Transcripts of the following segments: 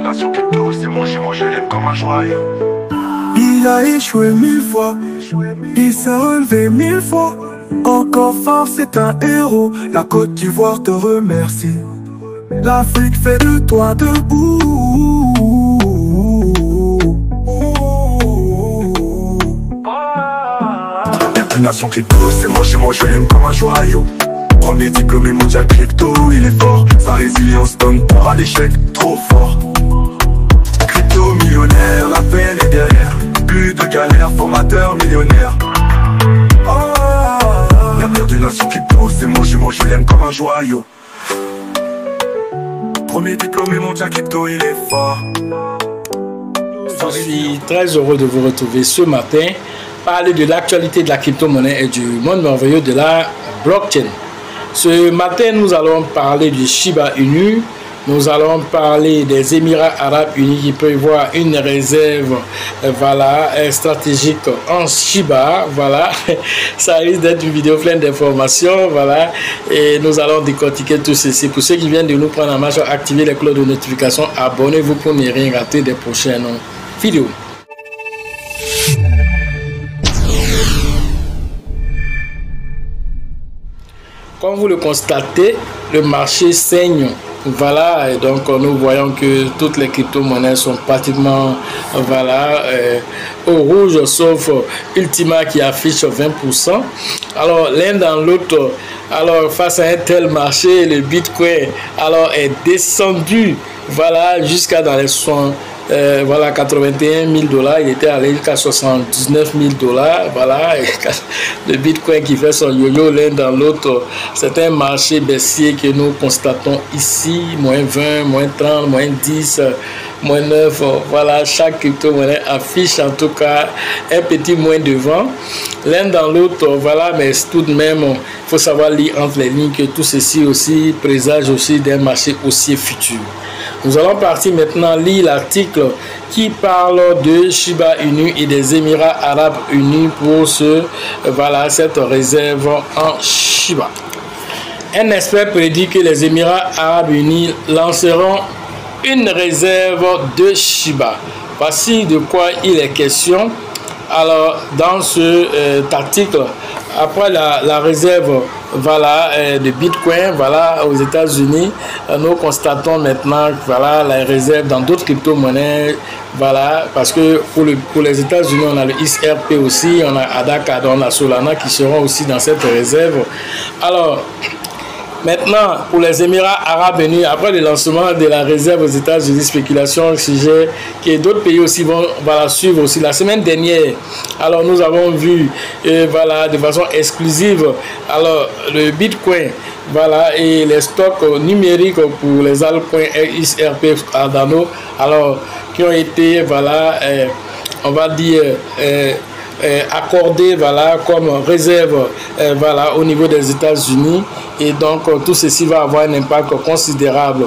nation crypto, c'est mon jumeau, je l'aime comme un joyau. Il a échoué 1000 fois, il s'est relevé 1000 fois. Encore fort, c'est un héros, la Côte d'Ivoire te remercie. L'Afrique fait de toi debout. Nation crypto, c'est mon jumeau, je l'aime comme un joyau. Premier diplômé mondial crypto, il est fort. Sa résilience donne peur à l'échec, trop fort. Crypto millionnaire, la peine est derrière. Plus de galère, formateur millionnaire. L'avenir de nation crypto, c'est mon jumeau, je l'aime comme un joyau. Premier diplômé mondial crypto, il est fort. Je suis très heureux de vous retrouver ce matin, parler de l'actualité de la crypto-monnaie et du monde merveilleux de la blockchain. Ce matin, nous allons parler du Shiba Inu. Nous allons parler des Émirats Arabes Unis qui prévoient une réserve stratégique en Shiba. Voilà, ça risque d'être une vidéo pleine d'informations. Voilà, et nous allons décortiquer tout ceci. Pour ceux qui viennent de nous prendre en marche, activez les cloches de notification. Abonnez-vous pour ne rien rater des prochaines vidéos. Comme vous le constatez, le marché saigne. Voilà, et donc nous voyons que toutes les crypto-monnaies sont pratiquement au rouge, sauf Ultima qui affiche 20%. Alors l'un dans l'autre, alors face à un tel marché, le Bitcoin alors est descendu jusqu'à dans les 81 000 $, il était allé jusqu'à 79 000 $. Voilà, et le Bitcoin qui fait son yo-yo l'un dans l'autre. C'est un marché baissier que nous constatons ici, moins 20, moins 30, moins 10, moins 9. Voilà, chaque crypto-monnaie affiche en tout cas un petit moins devant. L'un dans l'autre, voilà, mais tout de même, il faut savoir lire entre les lignes que tout ceci aussi présage aussi d'un marché haussier futur. Nous allons partir maintenant lire l'article qui parle de Shiba Inu et des Émirats Arabes Unis pour cette réserve en Shiba. Un expert prédit que les Émirats Arabes Unis lanceront une réserve de Shiba. Voici de quoi il est question. Alors, dans cet article, après la réserve de Bitcoin aux États-Unis, nous constatons maintenant la réserve dans d'autres crypto-monnaies. Parce que pour les États-Unis, on a le XRP aussi, on a ADA, on a Solana qui seront aussi dans cette réserve. Alors, maintenant, pour les Émirats Arabes Unis, après le lancement de la réserve aux États-Unis, spéculation, sujet que d'autres pays aussi vont suivre aussi. La semaine dernière, alors nous avons vu de façon exclusive le Bitcoin et les stocks numériques pour les altcoins XRP Cardano qui ont été accordé comme réserve au niveau des États-Unis, et donc tout ceci va avoir un impact considérable.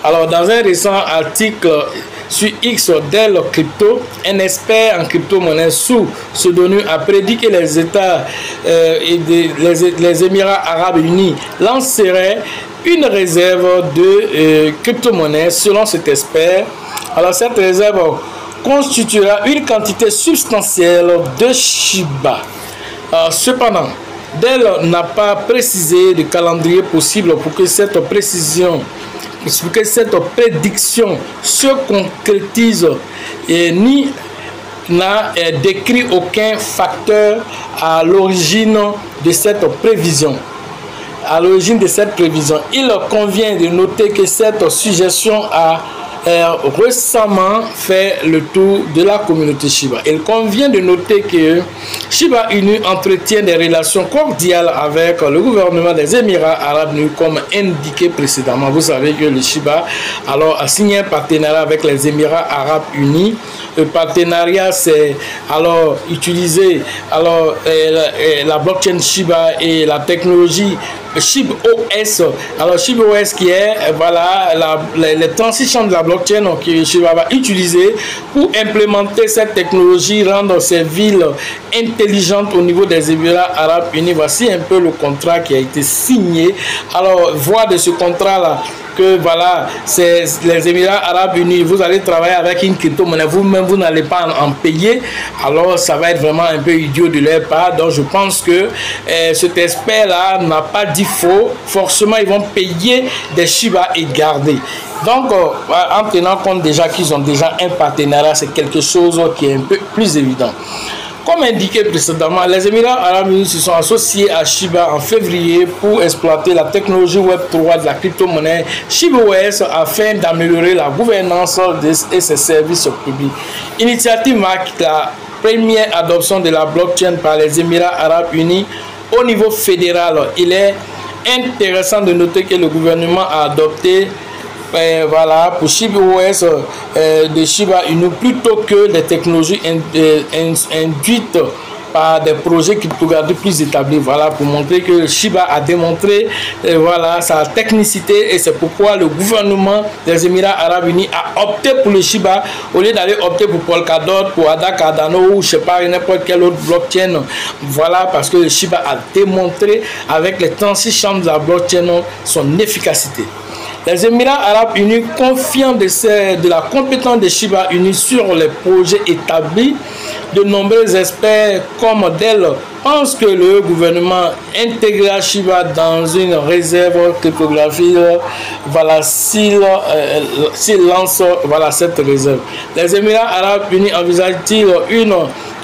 Alors dans un récent article sur X Dell Crypto, un expert en crypto-monnaie sous pseudonyme a prédit que les États les Émirats Arabes Unis lanceraient une réserve de crypto-monnaie. Selon cet expert, alors cette réserve constituera une quantité substantielle de Shiba. Cependant, Dell n'a pas précisé de calendrier possible pour que cette prédiction se concrétise, et ni n'a décrit aucun facteur à l'origine de cette prévision. Il convient de noter que cette suggestion a récemment fait le tour de la communauté Shiba. Il convient de noter que Shiba Inu entretient des relations cordiales avec le gouvernement des Émirats Arabes Unis, comme indiqué précédemment. Vous savez que le Shiba a signé un partenariat avec les Émirats Arabes Unis. Le partenariat, c'est utiliser la blockchain Shiba et la technologie ShibOS. ShibOS qui est les transitions de la blockchain que Shiba va utiliser pour implémenter cette technologie, rendre ces villes intelligente au niveau des Émirats Arabes Unis. Voici un peu le contrat qui a été signé. Alors, voir de ce contrat-là que voilà, c'est les Émirats Arabes Unis, vous allez travailler avec une crypto-monnaie, vous-même vous n'allez pas en payer, alors ça va être vraiment un peu idiot de leur part. Donc je pense que cet expert-là n'a pas dit faux. Forcément, ils vont payer des Shiba et garder. Donc, en tenant compte déjà qu'ils ont déjà un partenariat, c'est quelque chose qui est un peu plus évident. Comme indiqué précédemment, les Émirats Arabes Unis se sont associés à Shiba en février pour exploiter la technologie Web3 de la crypto-monnaie ShibaOS afin d'améliorer la gouvernance et ses services publics. L'initiative marque la première adoption de la blockchain par les Émirats Arabes Unis au niveau fédéral. Il est intéressant de noter que le gouvernement a adopté voilà, pour ShibaOS de Shiba Inu plutôt que les technologies induites par des projets cryptographiques plus établis. Voilà, pour montrer que Shiba a démontré voilà, sa technicité, et c'est pourquoi le gouvernement des Émirats Arabes Unis a opté pour le Shiba au lieu d'aller opter pour Polkadot, pour Ada Cardano ou je sais pas n'importe quelle autre blockchain. Voilà, parce que le Shiba a démontré avec les 36 chambres de la blockchain son efficacité. Les Émirats Arabes Unis, confiants de la compétence de Shiba Inu sur les projets établis, de nombreux experts comme Dell pensent que le gouvernement intégrera Shiba dans une réserve cryptographique, voilà, s'il lance voilà, cette réserve. Les Émirats Arabes Unis envisagent-ils une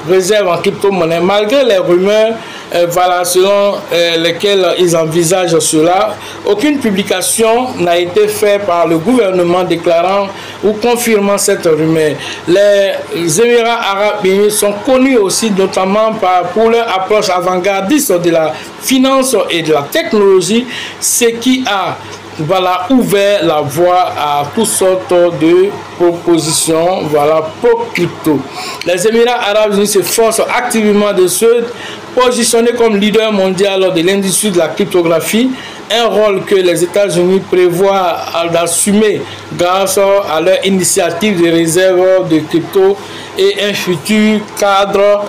réserve en crypto-monnaie malgré les rumeurs voilà, selon lesquelles ils envisagent cela? Aucune publication n'a été faite par le gouvernement déclarant ou confirmant cette rumeur. Les Émirats Arabes Unis sont connus aussi notamment pour leur approche avant-gardiste de la finance et de la technologie, ce qui a voilà, ouvert la voie à toutes sortes de propositions voilà, pro-crypto. Les Émirats Arabes Unis s'efforcent activement de se positionner comme leader mondial de l'industrie de la cryptographie, un rôle que les États-Unis prévoient d'assumer grâce à leur initiative de réserve de crypto et un futur cadre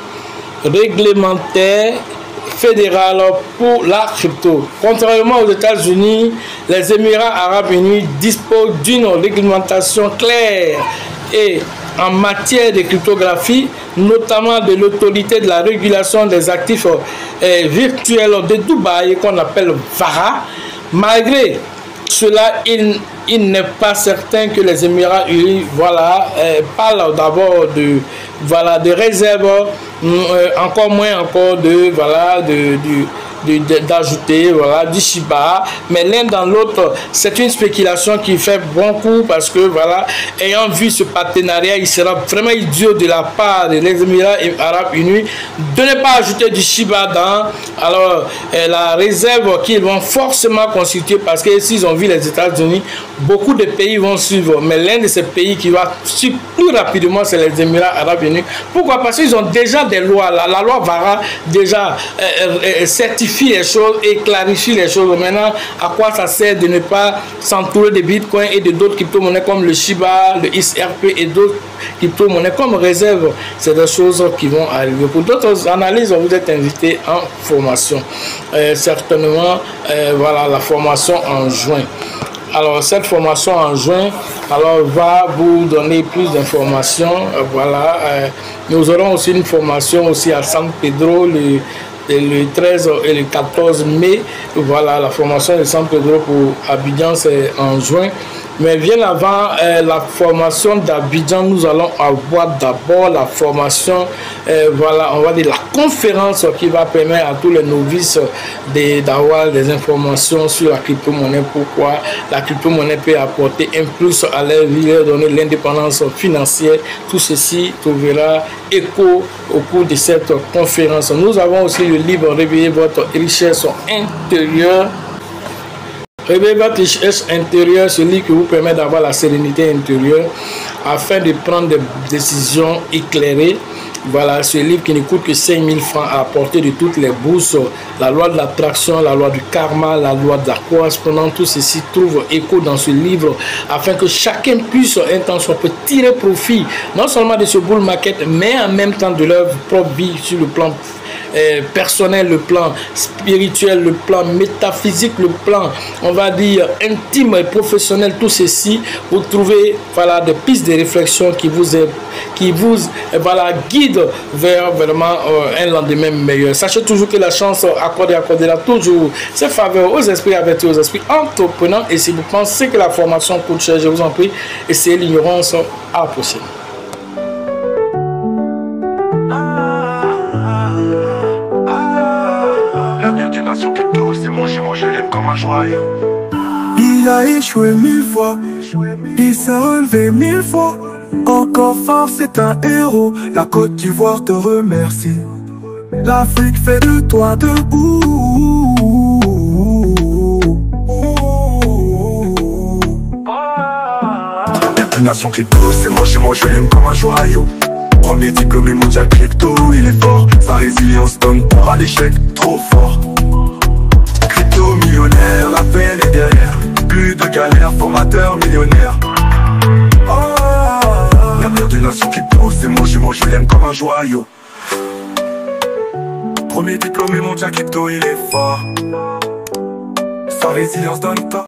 réglementaire fédéral pour la crypto. Contrairement aux États-Unis, les Émirats Arabes Unis disposent d'une réglementation claire et en matière de cryptographie, notamment de l'autorité de la régulation des actifs virtuels de Dubaï qu'on appelle VARA. Malgré cela, il n'est pas certain que les Émirats Unis voilà, parlent d'abord de voilà, de réserves, encore moins encore de voilà, d'ajouter voilà, du Shiba, mais l'un dans l'autre, c'est une spéculation qui fait bon coup parce que voilà, ayant vu ce partenariat, il sera vraiment idiot de la part des Émirats Arabes Unis de ne pas ajouter du Shiba dans alors la réserve qu'ils vont forcément constituer, parce que s'ils ont vu les États-Unis, beaucoup de pays vont suivre, mais l'un de ces pays qui va suivre plus rapidement, c'est les Émirats Arabes Unis. Pourquoi? Parce qu'ils ont déjà des lois, la loi VARA déjà certifie les choses et clarifie les choses. Maintenant, à quoi ça sert de ne pas s'entourer de Bitcoin et de d'autres crypto-monnaies comme le Shiba, le XRP et d'autres crypto-monnaies comme réserve? C'est des choses qui vont arriver. Pour d'autres analyses, vous êtes invité en formation. Certainement, voilà, la formation en juin. Alors, cette formation en juin alors, va vous donner plus d'informations. Voilà. Nous aurons aussi une formation aussi à San Pedro le 13 et le 14 mai. Voilà, la formation de San Pedro pour Abidjan, c'est en juin. Mais bien avant la formation d'Abidjan, nous allons avoir d'abord la formation, voilà, on va dire la conférence qui va permettre à tous les novices d'avoir des informations sur la crypto-monnaie, pourquoi la crypto-monnaie peut apporter un plus à leur vie, leur donner l'indépendance financière. Tout ceci trouvera écho au cours de cette conférence. Nous avons aussi le livre Réveiller votre richesse intérieure. Réveillez votre richesse intérieure, celui qui vous permet d'avoir la sérénité intérieure afin de prendre des décisions éclairées Voilà, ce livre qui ne coûte que 5000 francs à la portée de toutes les bourses. La loi de l'attraction, la loi du karma, la loi de la correspondance, tout ceci trouve écho dans ce livre afin que chacun puisse un temps soit peut tirer profit non seulement de ce bull market, mais en même temps de leur propre vie sur le plan personnel, le plan spirituel, le plan métaphysique, le plan, on va dire, intime et professionnel. Tout ceci, vous trouvez voilà, des pistes de réflexion qui vous voilà, guident vers vraiment un lendemain meilleur. Sachez toujours que la chance accordera toujours ses faveurs aux esprits avertis, aux esprits entreprenants. Et si vous pensez que la formation coûte cher, je vous en prie, essayez l'ignorance. À la prochaine. C'est mon jumeau, je l'aime comme un joyau. Il a échoué 1000 fois, il s'est relevé 1000 fois. Encore fort, c'est un héros. La Côte d'Ivoire te remercie. L'Afrique fait de toi debout. La nation crypto, c'est mon jumeau, je l'aime comme un joyau. Premier diplômé mondial crypto, il est fort. Sa résilience donne peur à l'échec, trop fort. Millionnaire, la peine est derrière. Plus de galères, formateur millionnaire. La mère de nation qui pousse, c'est mon jumeau, je l'aime comme un joyau. Premier diplômé mondial crypto, il est fort. Sa résilience donne pas.